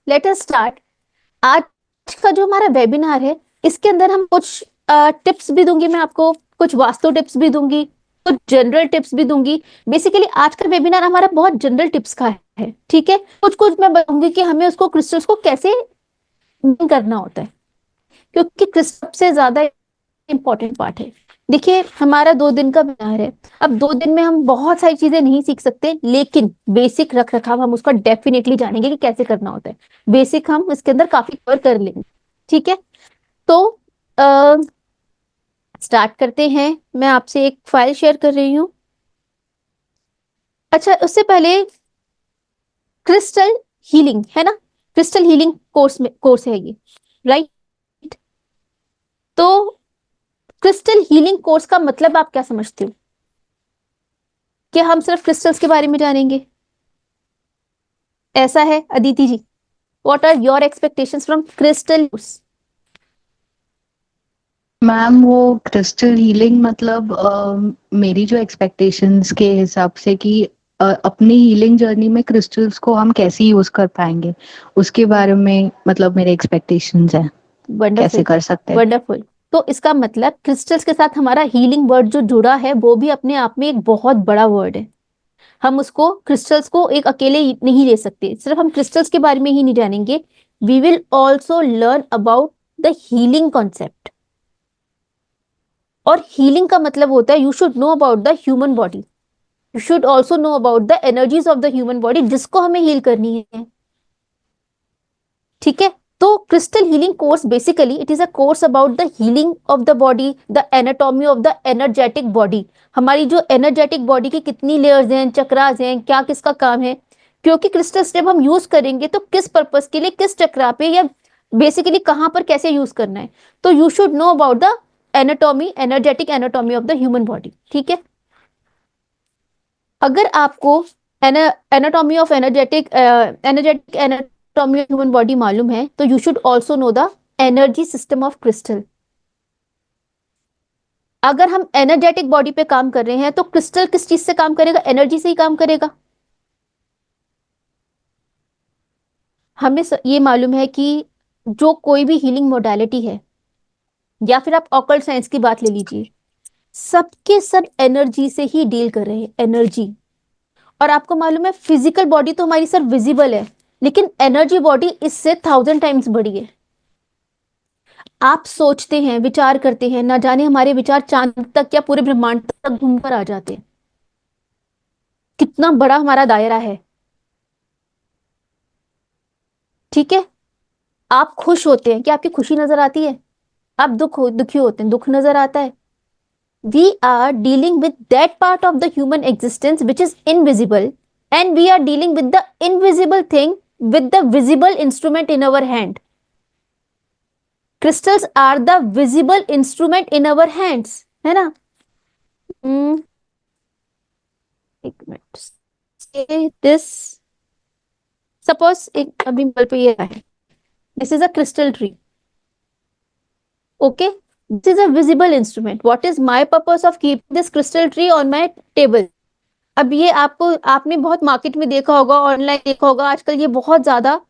Let us start. आज का जो हमारा वेबिनार है, इसके अंदर हम कुछ टिप्स भी दूंगी मैं आपको, कुछ वास्तु टिप्स भी दूंगी, कुछ जनरल टिप्स भी दूंगी। बेसिकली आज का वेबिनार हमारा बहुत जनरल टिप्स का है, ठीक है। कुछ कुछ मैं बताऊंगी कि हमें उसको क्रिस्टल्स को कैसे करना होता है, क्योंकि क्रिस्टल सबसे ज्यादा इंपॉर्टेंट पार्ट है। देखिए, हमारा 2 दिन का वेबिनार है। अब 2 दिन में हम बहुत सारी चीजें नहीं सीख सकते, लेकिन बेसिक रख रखाव हम उसका डेफिनेटली जानेंगे कि कैसे करना होता है। बेसिक हम इसके अंदर काफी कवर कर लेंगे, ठीक है। तो स्टार्ट करते हैं। मैं आपसे एक फाइल शेयर कर रही हूँ। अच्छा, उससे पहले क्रिस्टल हीलिंग है ना, क्रिस्टल हीलिंग कोर्स है ये, राइट। तो क्रिस्टल हीलिंग कोर्स का मतलब आप क्या समझते हो? कि हम सिर्फ क्रिस्टल्स के बारे में जानेंगे, ऐसा है Aditi ji? What are your expectations from crystal course? Ma'am वो क्रिस्टल हीलिंग मतलब मेरी जो एक्सपेक्टेशंस के हिसाब से कि अपनी हीलिंग जर्नी में क्रिस्टल्स को हम कैसे यूज कर पाएंगे उसके बारे में मतलब मेरे एक्सपेक्टेशंस हैं। कैसे वंडरफुल, कर सकते हैं। वंडरफुल। तो इसका मतलब क्रिस्टल्स के साथ हमारा हीलिंग वर्ड जो जुड़ा है, वो भी अपने आप में एक बहुत बड़ा वर्ड है। हम उसको क्रिस्टल्स को एक अकेले नहीं ले सकते, सिर्फ हम क्रिस्टल्स के बारे में ही नहीं जानेंगे। We will also learn about the healing concept. और हीलिंग का मतलब होता है, you should know about the human body, you should also know about the energies of the human body, जिसको हमें हील करनी है, ठीक है। तो crystal healing course basically it is a course about the healing of the body, the anatomy of the energetic body. हमारी जो energetic body की कितनी लेयर्स हैं, चक्रास हैं, क्या किसका काम है। क्योंकि क्रिस्टल्स जब हम यूज करेंगे तो किस पर्पस के लिए, किस चक्रा पे, या बेसिकली कहां पर कैसे यूज करना है, तो you should know about the anatomy, energetic anatomy of the human body, ठीक है। अगर आपको anatomy of energetic anatomy of human body मालूम है, तो you should also know the energy system of crystal. अगर हम एनर्जेटिक बॉडी पे काम कर रहे हैं, तो क्रिस्टल किस चीज से काम करेगा? एनर्जी से ही काम करेगा। हमें ये मालूम है कि जो कोई भी हीलिंग मोडालिटी है, या फिर आप ऑकल्ट साइंस की बात ले लीजिए, सबके सब एनर्जी से ही डील कर रहे हैं, एनर्जी। और आपको मालूम है, फिजिकल बॉडी तो हमारी सर विजिबल है, लेकिन एनर्जी बॉडी इससे 1000 टाइम्स बड़ी है। आप सोचते हैं, विचार करते हैं, ना जाने हमारे विचार चांद तक या पूरे ब्रह्मांड तक घूमकर आ जाते हैं। कितना बड़ा हमारा दायरा है, ठीक है। आप खुश होते हैं कि आपकी खुशी नजर आती है? आप दुखी होते हैं, दुख नजर आता है? We are dealing with that part of the human existence which is invisible, and we are dealing with the invisible thing with the visible instrument in our hand. Crystals are the visible instrument in our hands, है ना। हम्म, एक minute. This, suppose एक अभी मेरे पे ये है, this is a crystal tree, okay. This is a visible instrument. What is my purpose of keeping this crystal tree on my table? अब ये आपको, आपने बहुत मार्केट में देखा होगा, ऑनलाइन देखा होगा, आजकल ये बहुत ज्यादा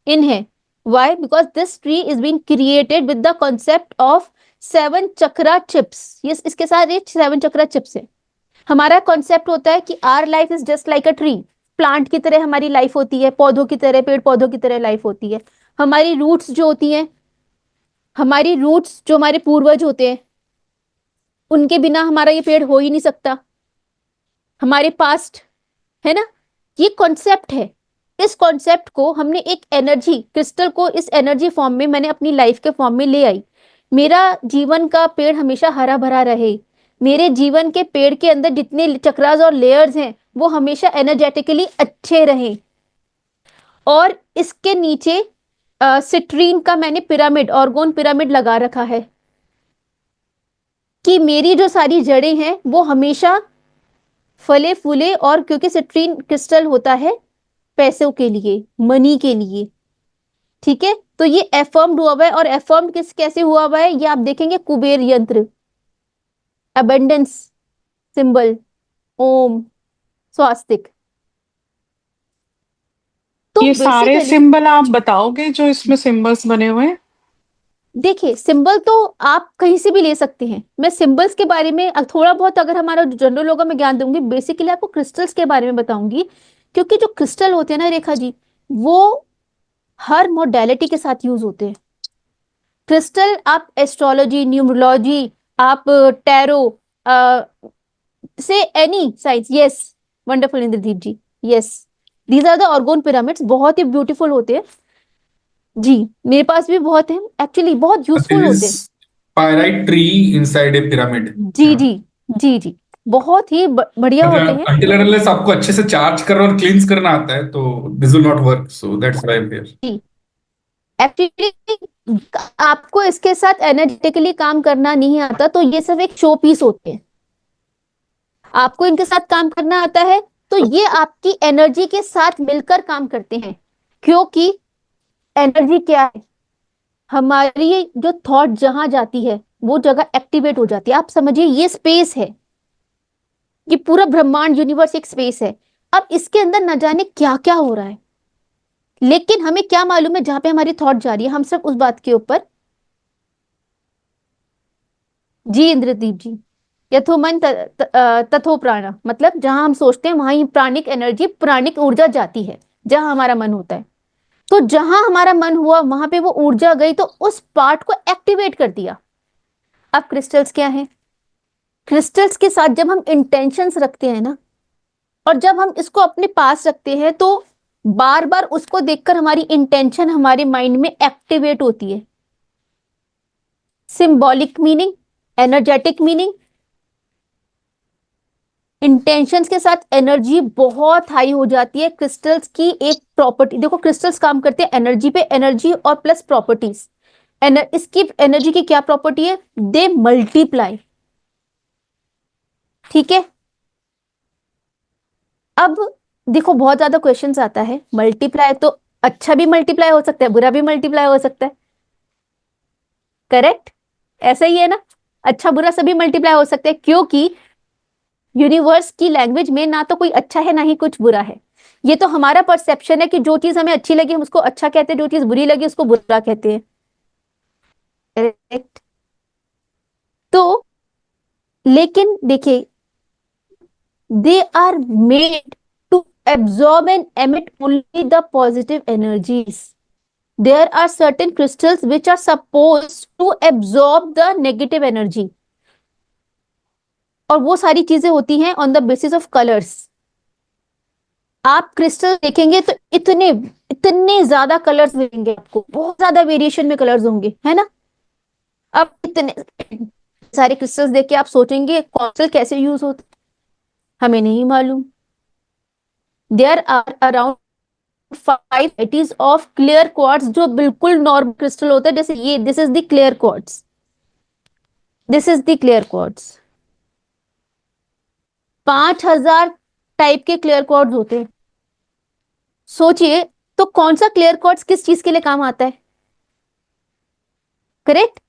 इन है। Why? Because this tree is being created with the concept of 7 chakra chips. ये इसके साथ ये 7 चक्रा चिप्स है। हमारा कॉन्सेप्ट होता है कि our life is just like a tree. Plant की तरह हमारी लाइफ होती है, पौधों की तरह, पेड़ पौधों की तरह लाइफ होती है। हमारी रूट्स जो होती हैं, हमारी रूट्स जो हमारे पूर्वज होते हैं, उनके बिना हमारा ये पेड़ हो ही नहीं सकता। हमारे पास्ट, है ना, ये कॉन्सेप्ट है। इस कॉन्सेप्ट को हमने एक एनर्जी क्रिस्टल को इस एनर्जी फॉर्म में मैंने अपनी लाइफ के फॉर्म में ले आई। मेरा जीवन का पेड़ हमेशा हरा भरा रहे। मेरे जीवन के पेड़ के अंदर जितने चक्रास और लेयर्स हैं, वो हमेशा एनर्जेटिकली अच्छे रहें। और इसके नीचे सिट्रीन का मैंने पिरामिड, ऑर्गोन पिरामिड लगा रखा है, कि मेरी जो सारी जड़ें हैं वो हमेशा फले फूले। और क्योंकि सिट्रीन क्रिस्टल होता है पैसों के लिए, मनी के लिए, ठीक है। तो ये एफर्म्ड हुआ हुआ है, और एफर्म्ड किस कैसे हुआ हुआ है, ये आप देखेंगे कुबेर यंत्र, अबेंडेंस सिंबल, ओम, स्वास्तिक। तो ये सारे बेसिकली सिंबल आप बताओगे जो इसमें सिंबल्स बने हुए हैं? देखिए, सिंबल तो आप कहीं से भी ले सकते हैं। मैं सिंबल्स के बारे में थोड़ा बहुत अगर हमारा जनरल होगा मैं ज्ञान दूंगी, बेसिकली आपको क्रिस्टल्स के बारे में बताऊंगी। क्योंकि जो क्रिस्टल होते हैं ना रेखा जी, वो हर मोडेलिटी के साथ यूज होते हैं। क्रिस्टल आप एस्ट्रोलॉजी, न्यूमरोलॉजी, आप टैरो से any science, yes, wonderful Indradeep ji, yes, these are the orgone pyramids, बहुत ही ब्यूटीफुल होते हैं। जी, मेरे पास भी बहुत हैं, एक्चुअली बहुत यूजफुल There होते हैं। is pyrite tree inside a pyramid. जी हाँ, जी, जी जी, बहुत ही बढ़िया होते मतलब हैं। until and unless आपको अच्छे से चार्ज करना और क्लींस करना आता है तो this will not work. So that's why I'm here. जी, एक्चुअली आपको इसके साथ एनर्जेटिकली काम करना नहीं आता तो ये सिर्फ एक शो पीस होते हैं। आपको इनके साथ काम करना आता है तो ये आपकी एनर्जी के साथ मिलकर काम करते हैं। क्योंकि एनर्जी क्या है, हमारी जो थॉट जहां जाती है वो जगह एक्टिवेट हो जाती है। आप समझिए ये स्पेस है, ये पूरा ब्रह्मांड यूनिवर्स एक स्पेस है। अब इसके अंदर न जाने क्या क्या हो रहा है, लेकिन हमें क्या मालूम है जहां पे हमारी थॉट जा रही है, हम सिर्फ उस बात के ऊपर। जी इंद्रदीप जी, यथो मन तथो प्राण, मतलब जहां हम सोचते हैं वहां ही प्राणिक एनर्जी, प्राणिक ऊर्जा जाती है, जहां हमारा मन होता है। तो जहां हमारा मन हुआ वहां पे वो ऊर्जा गई तो उस पार्ट को एक्टिवेट कर दिया। अब क्रिस्टल्स क्या है, क्रिस्टल्स के साथ जब हम इंटेंशंस रखते हैं ना, और जब हम इसको अपने पास रखते हैं तो बार बार उसको देखकर हमारी इंटेंशन हमारे माइंड में एक्टिवेट होती है। Symbolic meaning, energetic meaning, intentions के साथ एनर्जी बहुत हाई हो जाती है। क्रिस्टल्स की एक प्रॉपर्टी देखो, क्रिस्टल्स काम करते हैं एनर्जी पे, एनर्जी और प्लस प्रॉपर्टीज। इसकी एनर्जी की क्या प्रॉपर्टी है, दे मल्टीप्लाई। ठीक है, अब देखो बहुत ज्यादा क्वेश्चंस आता है, मल्टीप्लाई तो अच्छा भी मल्टीप्लाई हो सकता है, बुरा भी मल्टीप्लाई हो सकता है, करेक्ट? ऐसा ही है ना, अच्छा बुरा सभी मल्टीप्लाई हो सकते हैं। क्योंकि यूनिवर्स की लैंग्वेज में ना तो कोई अच्छा है ना ही कुछ बुरा है। ये तो हमारा परसेप्शन है कि जो चीज हमें अच्छी लगी हम उसको अच्छा कहते हैं, जो चीज बुरी लगी उसको बुरा कहते हैं, करेक्ट? तो लेकिन देखिए, they are made to absorb and emit only the positive energies. There are certain crystals which are supposed to absorb the negative energy. और वो सारी चीजें होती हैं on the basis of colours. आप क्रिस्टल देखेंगे तो इतने इतने ज्यादा कलर्स मिलेंगे आपको, बहुत ज्यादा वेरिएशन में कलर्स होंगे, है ना? अब इतने सारे क्रिस्टल्स देख के आप सोचेंगे क्रिस्टल कैसे यूज होते, हमें नहीं मालूम। There are around 5 varieties of clear quartz जो बिल्कुल नॉर्मल क्रिस्टल होता है, जैसे ये, this is the clear quartz, this is the clear quartz. 5000 type के क्लियर क्वार्ट्ज होते हैं। सोचिए, तो कौन सा क्लियर क्वार्ट्ज किस चीज के लिए काम आता है, करेक्ट?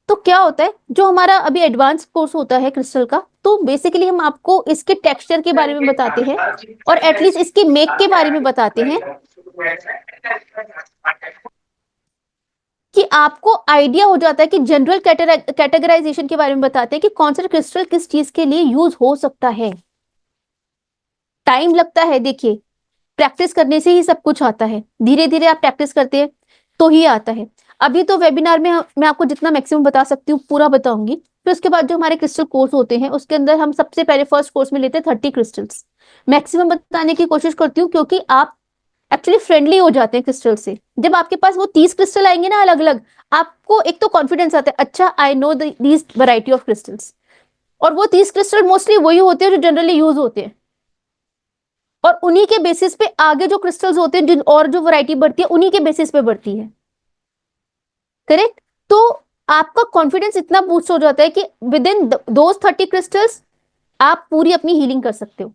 तो क्या होता है, जो हमारा अभी एडवांस कोर्स होता है क्रिस्टल का, तो बेसिकली हम आपको इसके टेक्सचर के बारे में बताते हैं और एटलीस्ट इसके मेक के बारे में बताते हैं कि आपको आइडिया हो जाता है कि जनरल कैटेगराइजेशन के बारे में बताते हैं कि कौन सा क्रिस्टल किस चीज के लिए यूज हो सकता है। टाइम लगता है, देखिए प्रैक्टिस करने से ही सब कुछ आता है, धीरे धीरे आप प्रैक्टिस करते हैं तो ही आता है। अभी तो वेबिनार में मैं आपको जितना मैक्सिमम बता सकती हूँ पूरा बताऊंगी। फिर उसके बाद जो हमारे क्रिस्टल कोर्स होते हैं उसके अंदर हम सबसे पहले फर्स्ट कोर्स में लेते हैं 30 क्रिस्टल्स। मैक्सिमम बताने की कोशिश करती हूँ क्योंकि आप एक्चुअली फ्रेंडली हो जाते हैं क्रिस्टल से। जब आपके पास वो 30 क्रिस्टल आएंगे ना अलग अलग, आपको एक तो कॉन्फिडेंस आता है, अच्छा I know these variety of crystals. और वो 30 क्रिस्टल मोस्टली वही होते हैं जो जनरली यूज होते हैं, और उन्हीं के बेसिस पे आगे जो क्रिस्टल्स होते हैं जिन और जो वैरायटी बढ़ती है उन्हीं के बेसिस पे बढ़ती है, करेक्ट? तो आपका कॉन्फिडेंस इतना बूस्ट हो जाता है कि विद इन दोज 30 क्रिस्टल्स आप पूरी अपनी हीलिंग कर सकते हो।